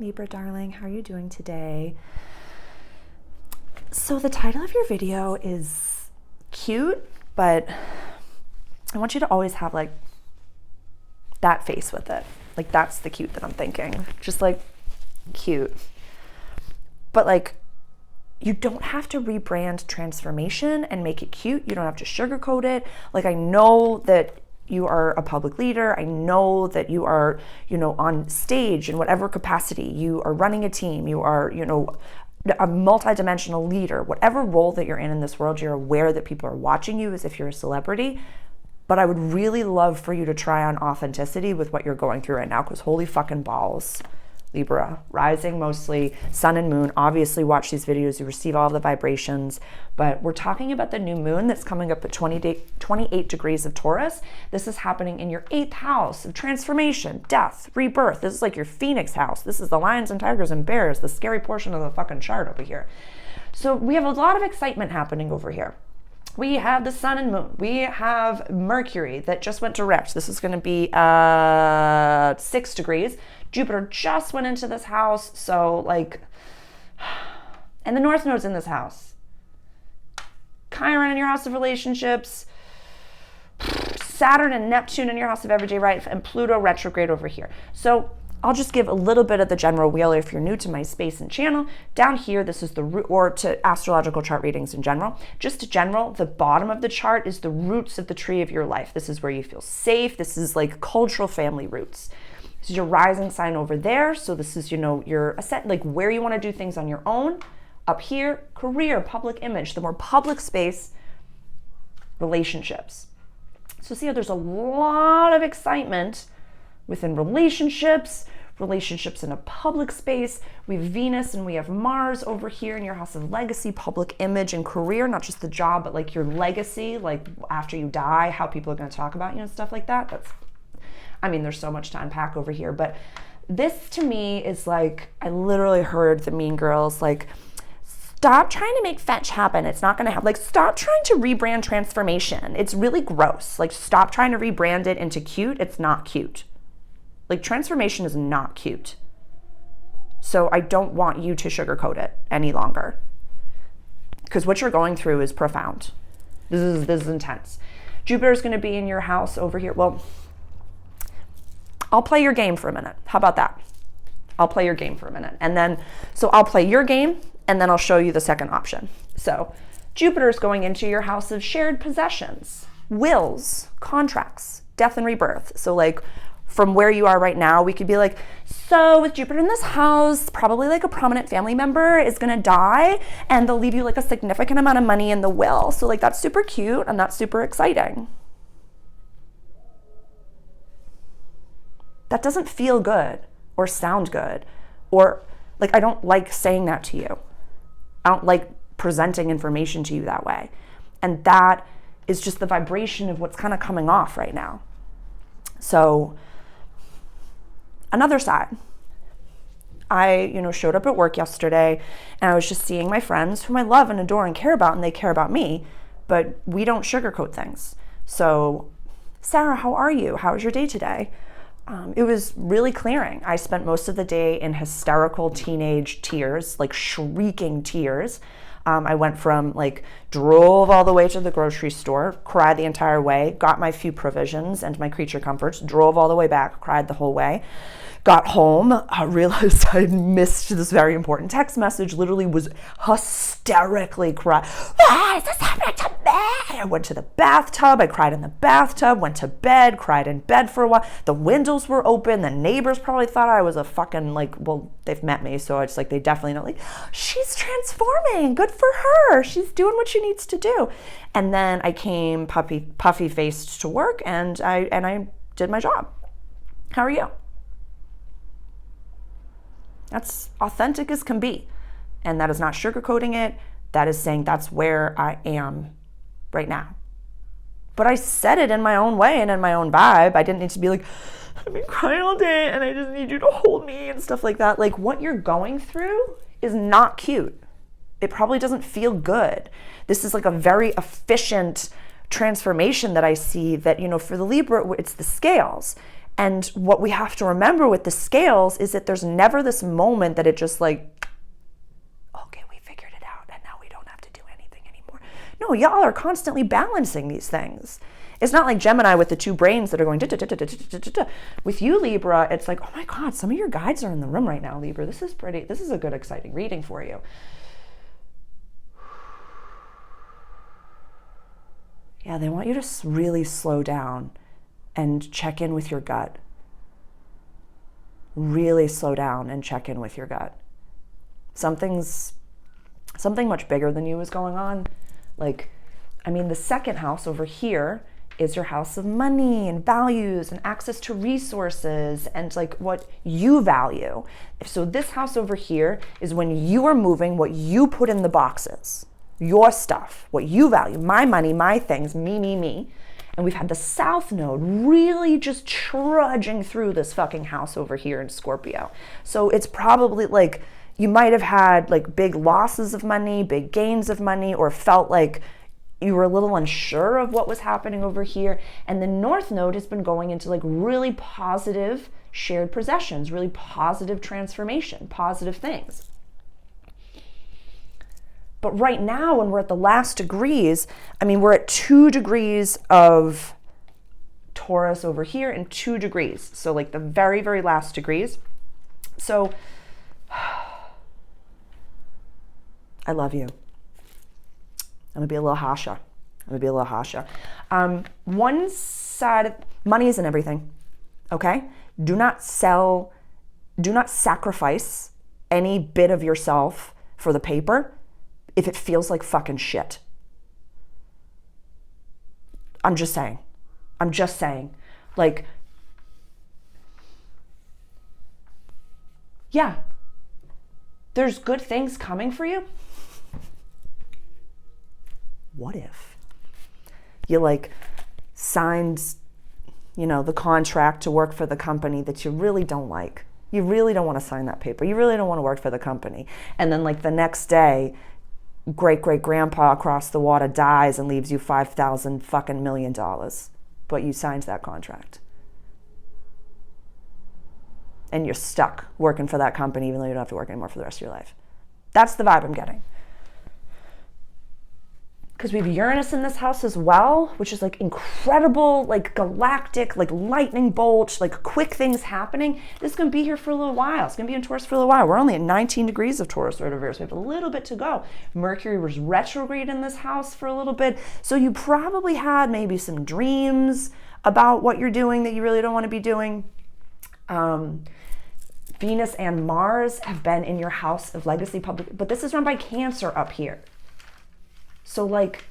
Libra darling, how are you doing today? So the title of your video is cute, but I want you to always have like that face with it. Like that's the cute that I'm thinking. Just like cute. But like you don't have to rebrand transformation and make it cute. You don't have to sugarcoat it. Like I know that you are a public leader. I know that you are, on stage in whatever capacity. You are running a team. You are, a multidimensional leader. Whatever role that you're in this world, you're aware that people are watching you as if you're a celebrity. But I would really love for you to try on authenticity with what you're going through right now, because holy fucking balls. Libra, rising mostly, sun and moon. Obviously watch these videos, you receive all the vibrations, but we're talking about the new moon that's coming up at 28 degrees of Taurus. This is happening in your 8th house of transformation, death, rebirth. This is like your Phoenix house. This is the lions and tigers and bears, the scary portion of the fucking chart over here. So we have a lot of excitement happening over here. We have the sun and moon. We have Mercury that just went direct. This is going to be 6 degrees. Jupiter just went into this house. So like, and the North Node's in this house. Chiron in your house of relationships. Saturn and Neptune in your house of everyday life, and Pluto retrograde over here. So I'll just give a little bit of the general wheel if you're new to my space and channel. Down here, this is the root, or to astrological chart readings in general. Just general, the bottom of the chart is the roots of the tree of your life. This is where you feel safe. This is like cultural family roots. This is your rising sign over there. So this is, your ascent, like where you want to do things on your own. Up here, career, public image. The more public space, relationships. So see how there's a lot of excitement within relationships in a public space. We have Venus and we have Mars over here in your house of legacy, public image, and career, not just the job, but like your legacy, like after you die, how people are going to talk about you and stuff like that. There's so much to unpack over here, but this to me is like, I literally heard the Mean Girls like, stop trying to make fetch happen. It's not going to happen. Like, stop trying to rebrand transformation. It's really gross. Like, stop trying to rebrand it into cute. It's not cute. Like, transformation is not cute. So I don't want you to sugarcoat it any longer, because what you're going through is profound. This is intense. Jupiter is going to be in your house over here. Well, I'll play your game for a minute. How about that? I'll play your game for a minute. And then, so I'll play your game and then I'll show you the second option. So Jupiter is going into your house of shared possessions, wills, contracts, death and rebirth. So like from where you are right now, we could be like, so with Jupiter in this house, probably like a prominent family member is going to die and they'll leave you like a significant amount of money in the will. So like that's super cute and that's super exciting. That doesn't feel good or sound good, or like, I don't like saying that to you. I don't like presenting information to you that way. And that is just the vibration of what's kind of coming off right now. So another side, I, showed up at work yesterday and I was just seeing my friends whom I love and adore and care about, and they care about me, but we don't sugarcoat things. So, Sarah, how are you? How was your day today? It was really clearing. I spent most of the day in hysterical teenage tears, like shrieking tears. I went from drove all the way to the grocery store, cried the entire way, got my few provisions and my creature comforts, drove all the way back, cried the whole way. Got home, realized I had missed this very important text message, literally was hysterically crying. Why is this happening to me? I went to the bathtub, I cried in the bathtub, went to bed, cried in bed for a while. The windows were open, the neighbors probably thought I was a fucking they've met me, so it's they definitely know, she's transforming, good for her, she's doing what she needs to do. And then I came puffy faced to work and I did my job. How are you? That's authentic as can be. And that is not sugarcoating it. That is saying that's where I am right now. But I said it in my own way and in my own vibe. I didn't need to be like, I've been crying all day and I just need you to hold me and stuff like that. What you're going through is not cute. It probably doesn't feel good. This is a very efficient transformation that I see that, for the Libra, it's the scales. And what we have to remember with the scales is that there's never this moment that it just like, okay, we figured it out and now we don't have to do anything anymore. No, y'all are constantly balancing these things. It's not like Gemini with the two brains that are going da-da-da-da-da-da-da-da. With you, Libra, it's like, oh my God, some of your guides are in the room right now, Libra. This is a good, exciting reading for you. Yeah, they want you to really slow down and check in with your gut. Really slow down and check in with your gut. Something much bigger than you is going on. Like, I mean, the second house over here is your house of money and values and access to resources and like what you value. So this house over here is when you are moving what you put in the boxes, your stuff, what you value, my money, my things, me. And we've had the South Node really just trudging through this fucking house over here in Scorpio. So it's probably like you might have had like big losses of money, big gains of money, or felt like you were a little unsure of what was happening over here. And the North Node has been going into like really positive shared possessions, really positive transformation, positive things. But right now, when we're at the last degrees, I mean, we're at 2 degrees of Taurus over here and 2 degrees. So like the very, very last degrees. So I love you. I'm gonna be a little hasha. One side, money isn't everything, okay? Do not sacrifice any bit of yourself for the paper if it feels like fucking shit. I'm just saying. Like, yeah, there's good things coming for you. What if you like signed, the contract to work for the company that you really don't like? You really don't want to sign that paper. You really don't want to work for the company. And then like the next day, great-great-grandpa across the water dies and leaves you $5,000 fucking million. But you signed that contract. And you're stuck working for that company even though you don't have to work anymore for the rest of your life. That's the vibe I'm getting. Because we have Uranus in this house as well, which is like incredible, like galactic, like lightning bolt, like quick things happening. This is going to be here for a little while. It's going to be in Taurus for a little while. We're only at 19 degrees of Taurus right over here, so we have a little bit to go. Mercury was retrograde in this house for a little bit. So you probably had maybe some dreams about what you're doing that you really don't want to be doing. Venus and Mars have been in your house of legacy public, but this is run by Cancer up here. So like,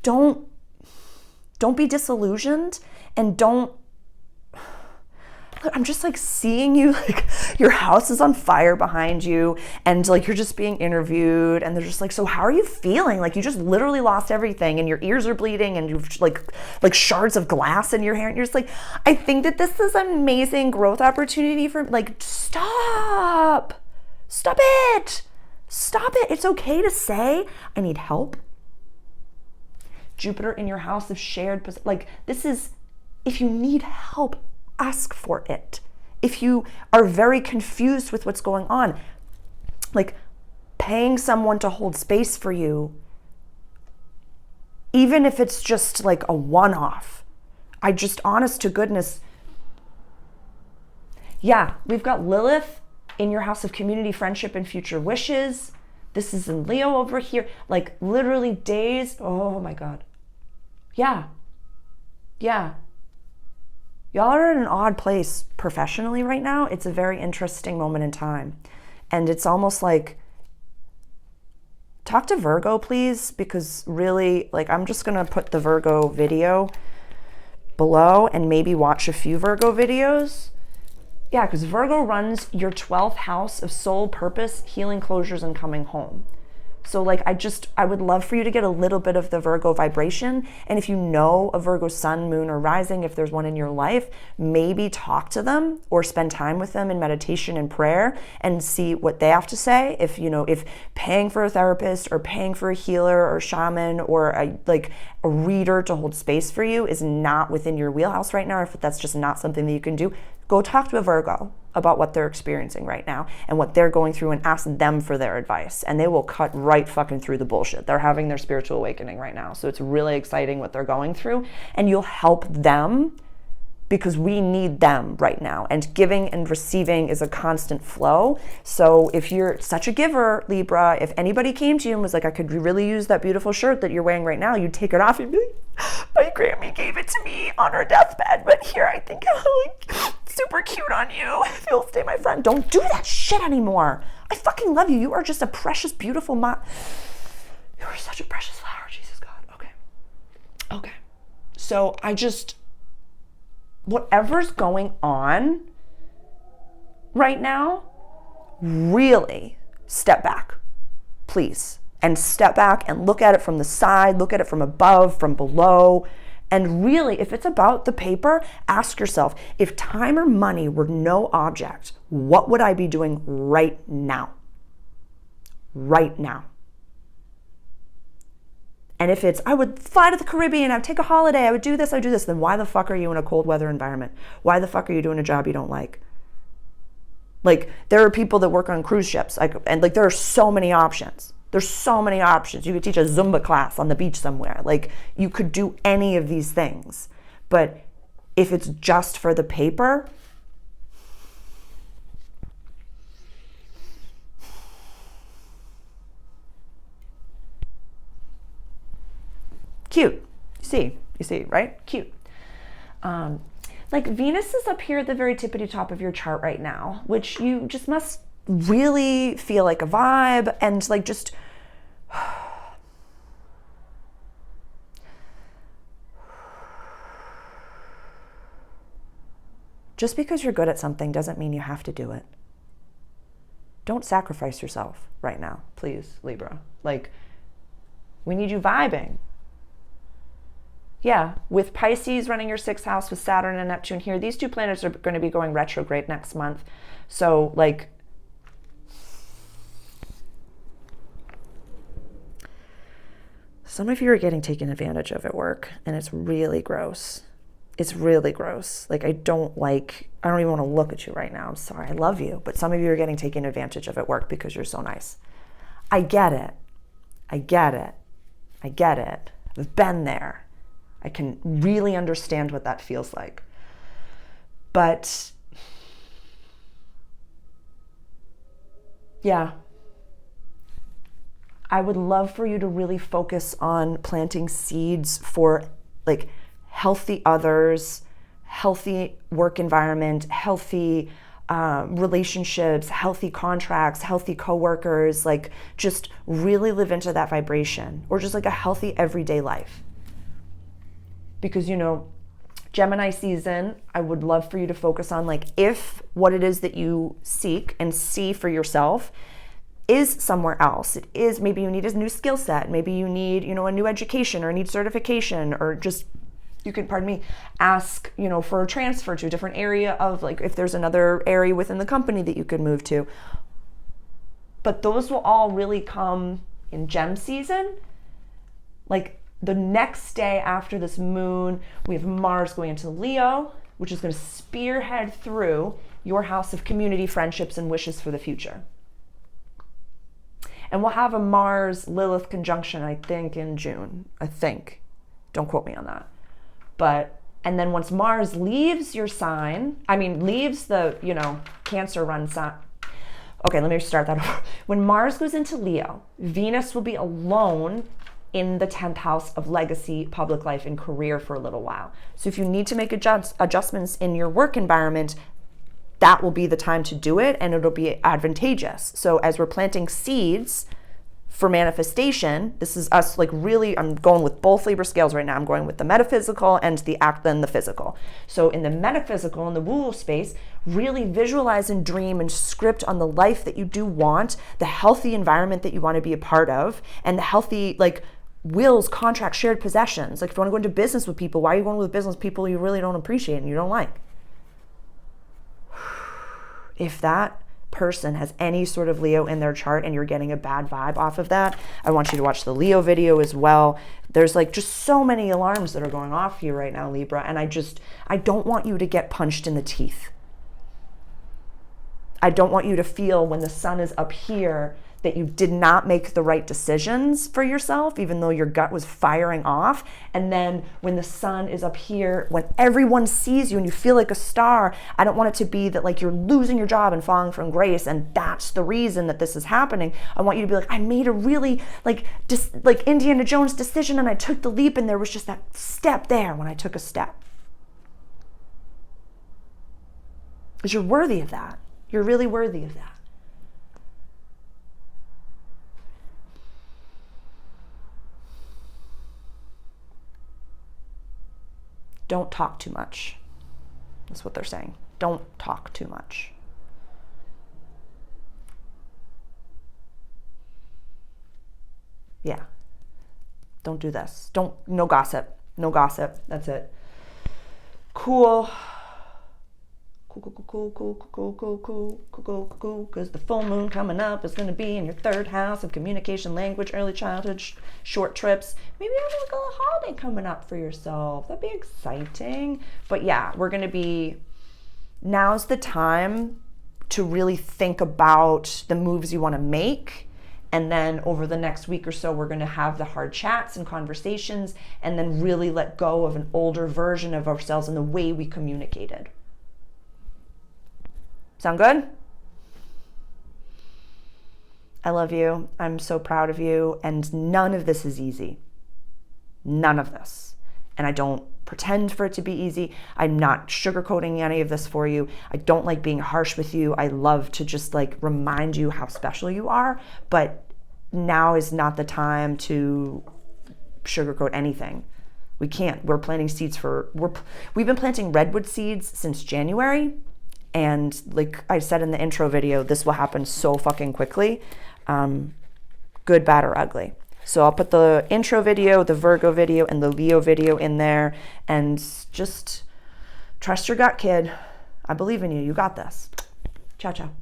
don't be disillusioned and don't, I'm just like seeing you, like your house is on fire behind you and like you're just being interviewed and they're just like, so how are you feeling? Like you just literally lost everything and your ears are bleeding and you've like shards of glass in your hair and you're just like, I think that this is an amazing growth opportunity for like, stop it. It's okay to say, I need help. Jupiter in your house of shared, like this is, if you need help, ask for it. If you are very confused with what's going on, like paying someone to hold space for you, even if it's just like a one-off, honest to goodness. Yeah, we've got Lilith in your house of community, friendship, and future wishes. This is in Leo over here. Like literally days. Oh my God. Yeah. Y'all are in an odd place professionally right now. It's a very interesting moment in time. And it's almost like, talk to Virgo, please, because really, like, I'm just going to put the Virgo video below and maybe watch a few Virgo videos. Yeah, because Virgo runs your 12th house of soul, purpose, healing, closures, and coming home. So like, I would love for you to get a little bit of the Virgo vibration. And if you know a Virgo sun, moon, or rising, if there's one in your life, maybe talk to them or spend time with them in meditation and prayer and see what they have to say. If, if paying for a therapist or paying for a healer or shaman or a reader to hold space for you is not within your wheelhouse right now, or if that's just not something that you can do, go talk to a Virgo about what they're experiencing right now and what they're going through and ask them for their advice. And they will cut right fucking through the bullshit. They're having their spiritual awakening right now. So it's really exciting what they're going through, and you'll help them because we need them right now. And giving and receiving is a constant flow. So if you're such a giver, Libra, if anybody came to you and was like, I could really use that beautiful shirt that you're wearing right now, you'd take it off and be like, my Grammy gave it to me on her deathbed, but here, I think super cute on you. If you'll stay my friend. Don't do that shit anymore. I fucking love you. You are just a precious, beautiful You are such a precious flower, Jesus God. Okay. So whatever's going on right now, really step back, please. And step back and look at it from the side, look at it from above, from below. And really, if it's about the paper, ask yourself, if time or money were no object, what would I be doing right now? Right now. And if it's, I would fly to the Caribbean, I'd take a holiday, I would do this, then why the fuck are you in a cold weather environment? Why the fuck are you doing a job you don't like? Like, there are people that work on cruise ships, and there are so many options. There's so many options. You could teach a Zumba class on the beach somewhere. Like, you could do any of these things. But if it's just for the paper, cute. You see, right? Cute. Venus is up here at the very tippity top of your chart right now, which you just must really feel like a vibe and just because you're good at something doesn't mean you have to do it. Don't sacrifice yourself right now, please, Libra. We need you vibing. Yeah, with Pisces running your 6th house with Saturn and Neptune here, these two planets are going to be going retrograde next month. So some of you are getting taken advantage of at work, and it's really gross. It's really gross. I don't even want to look at you right now. I'm sorry. I love you. But some of you are getting taken advantage of at work because you're so nice. I get it. I've been there. I can really understand what that feels like. But yeah, I would love for you to really focus on planting seeds for healthy others, healthy work environment, healthy relationships, healthy contracts, healthy coworkers, just really live into that vibration, or just a healthy everyday life. Because, Gemini season, I would love for you to focus on if what it is that you seek and see for yourself is somewhere else. It is, maybe you need a new skill set. Maybe you need, a new education or need certification, or just, you can, ask, for a transfer to a different area of if there's another area within the company that you could move to. But those will all really come in Gem season. The next day after this moon, we have Mars going into Leo, which is going to spearhead through your house of community, friendships, and wishes for the future. And we'll have a Mars-Lilith conjunction, I think, in June. I think. Don't quote me on that. And then once Mars leaves your sign, leaves the, Cancer run sign. Okay, let me start that over. When Mars goes into Leo, Venus will be alone in the 10th house of legacy, public life, and career for a little while. So if you need to make adjustments in your work environment, that will be the time to do it, and it'll be advantageous. So as we're planting seeds for manifestation, this is us like really, I'm going with both Libra scales right now. I'm going with the metaphysical and the act, then the physical. So in the metaphysical, in the woo-woo space, really visualize and dream and script on the life that you do want, the healthy environment that you want to be a part of, and the healthy like wills, contracts, shared possessions. Like if you want to go into business with people, why are you going with business with people you really don't appreciate and you don't like? If that person has any sort of Leo in their chart and you're getting a bad vibe off of that, I want you to watch the Leo video as well. There's like just so many alarms that are going off here right now, Libra, and I don't want you to get punched in the teeth. I don't want you to feel when the sun is up here that you did not make the right decisions for yourself, even though your gut was firing off. And then when the sun is up here, when everyone sees you and you feel like a star, I don't want it to be that like you're losing your job and falling from grace and that's the reason that this is happening. I want you to be like, I made a really like Indiana Jones decision and I took the leap and there was just that step there when I took a step. Because you're worthy of that. You're really worthy of that. Don't talk too much. That's what they're saying. Don't talk too much. Yeah. Don't do this. No gossip. No gossip. That's it. Cool. Cool. Because the full moon coming up is going to be in your third house of communication, language, early childhood, short trips. Maybe you have like a little holiday coming up for yourself. That'd be exciting. But yeah, we're going to be, now's the time to really think about the moves you want to make. And then over the next week or so, we're going to have the hard chats and conversations and then really let go of an older version of ourselves and the way we communicated. Sound good? I love you. I'm so proud of you. And none of this is easy. None of this. And I don't pretend for it to be easy. I'm not sugarcoating any of this for you. I don't like being harsh with you. I love to just like remind you how special you are. But now is not the time to sugarcoat anything. We can't. We're planting seeds we've been planting redwood seeds since January. And like I said in the intro video, this will happen so fucking quickly. Good, bad, or ugly. So I'll put the intro video, the Virgo video, and the Leo video in there. And just trust your gut, kid. I believe in you. You got this. Ciao, ciao.